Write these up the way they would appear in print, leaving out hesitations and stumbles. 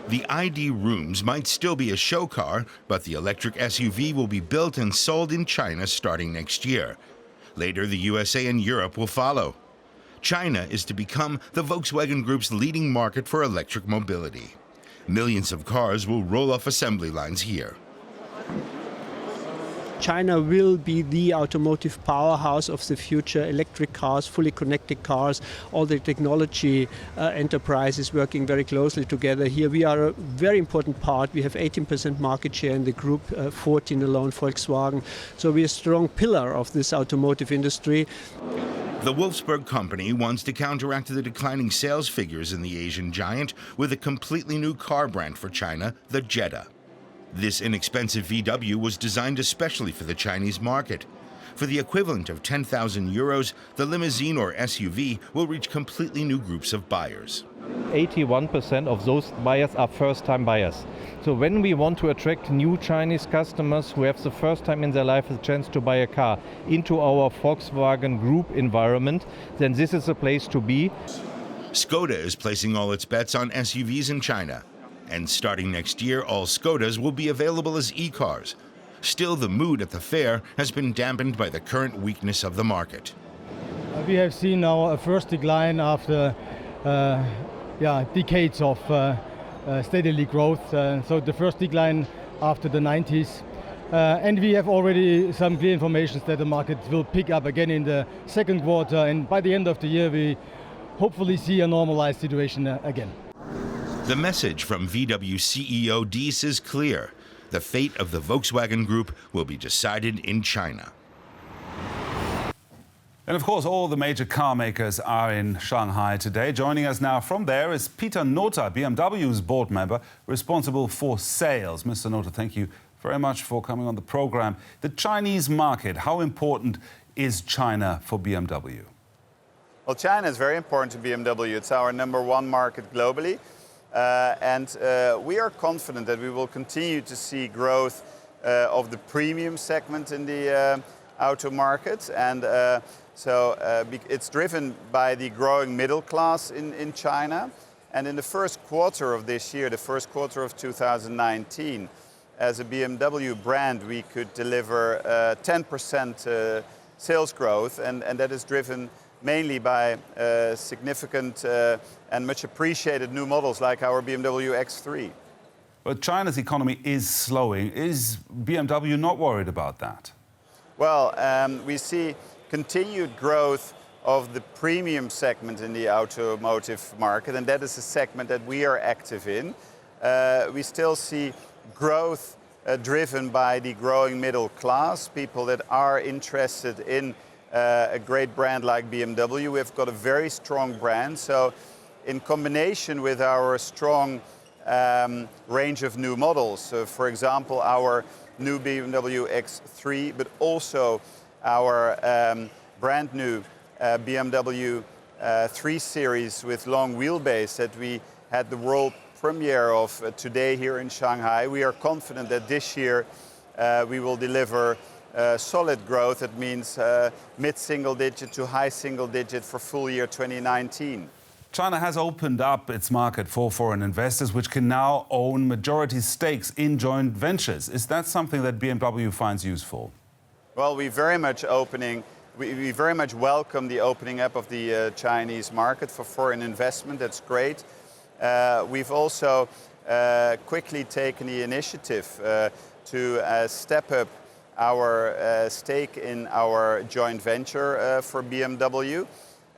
The ID Rooms might still be a show car, but the electric SUV will be built and sold in China starting next year. Later, the USA and Europe will follow. China is to become the Volkswagen Group's leading market for electric mobility. Millions of cars will roll off assembly lines here. China will be the automotive powerhouse of the future. Electric cars, fully connected cars, all the technology enterprises working very closely together. Here we are a very important part. We have 18% market share in the group, 14 alone Volkswagen. So we are a strong pillar of this automotive industry. The Wolfsburg company wants to counteract the declining sales figures in the Asian giant with a completely new car brand for China, the Jetta. This inexpensive VW was designed especially for the Chinese market. For the equivalent of 10,000 euros, the limousine or SUV will reach completely new groups of buyers. 81% of those buyers are first-time buyers. So when we want to attract new Chinese customers who have the first time in their life a chance to buy a car into our Volkswagen Group environment, then this is the place to be. Skoda is placing all its bets on SUVs in China. And starting next year, all Skodas will be available as e-cars. Still, the mood at the fair has been dampened by the current weakness of the market. We have seen now a first decline after decades of steadily growth. So the first decline after the 90s. And we have already some clear information that the market will pick up again in the second quarter. And by the end of the year, we hopefully see a normalized situation again. The message from VW CEO Diess is clear. The fate of the Volkswagen Group will be decided in China. And of course, all the major car makers are in Shanghai today. Joining us now from there is Peter Notter, BMW's board member, responsible for sales. Mr. Notter, thank you very much for coming on the program. The Chinese market, how important is China for BMW? Well, China is very important to BMW. It's our #1 market globally. And we are confident that we will continue to see growth of the premium segment in the auto market. And it's driven by the growing middle class in China. And in the first quarter of this year, the first quarter of 2019, as a BMW brand, we could deliver 10% sales growth. And that is driven mainly by significant and much appreciated new models like our BMW X3. But China's economy is slowing. Is BMW not worried about that? Well, we see continued growth of the premium segment in the automotive market, and that is a segment that we are active in. We still see growth driven by the growing middle class, people that are interested in a great brand like BMW. We've got a very strong brand. So in combination with our strong range of new models, for example, our new BMW X3, but also our brand new BMW 3 Series with long wheelbase that we had the world premiere of today here in Shanghai. We are confident that this year we will deliver solid growth. That means mid-single digit to high single digit for full year 2019. China has opened up its market for foreign investors, which can now own majority stakes in joint ventures. Is that something that BMW finds useful? Well, we very much welcome the opening up of the Chinese market for foreign investment. That's great. We've also quickly taken the initiative to step up our stake in our joint venture for BMW.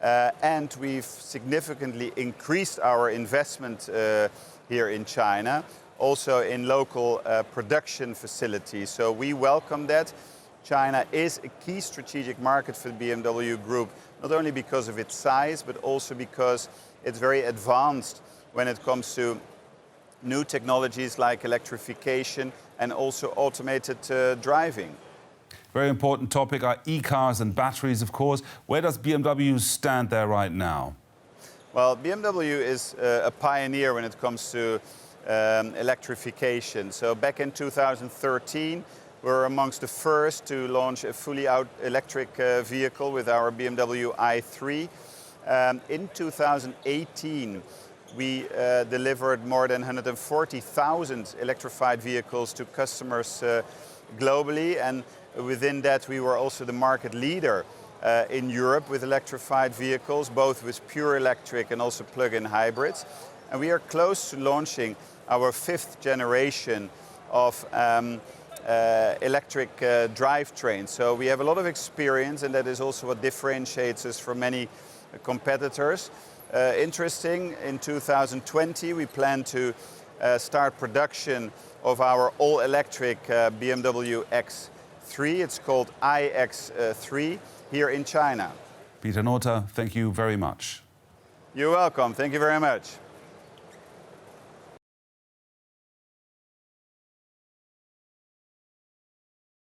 And we've significantly increased our investment here in China, also in local production facilities. So we welcome that. China is a key strategic market for the BMW Group, not only because of its size, but also because it's very advanced when it comes to new technologies like electrification and also automated driving. Very important topic are e-cars and batteries, of course. Where does BMW stand there right now? Well, BMW is a pioneer when it comes to electrification. So back in 2013, we were amongst the first to launch a fully electric vehicle with our BMW i3. In 2018, we delivered more than 140,000 electrified vehicles to customers globally, and within that we were also the market leader in Europe with electrified vehicles, both with pure electric and also plug-in hybrids. And we are close to launching our 5th generation of electric drivetrain. So we have a lot of experience, and that is also what differentiates us from many competitors. Interesting, in 2020 we plan to start production of our all-electric BMW X3. It's called iX3 here in China. Pieter Nota, thank you very much. You're welcome. Thank you very much.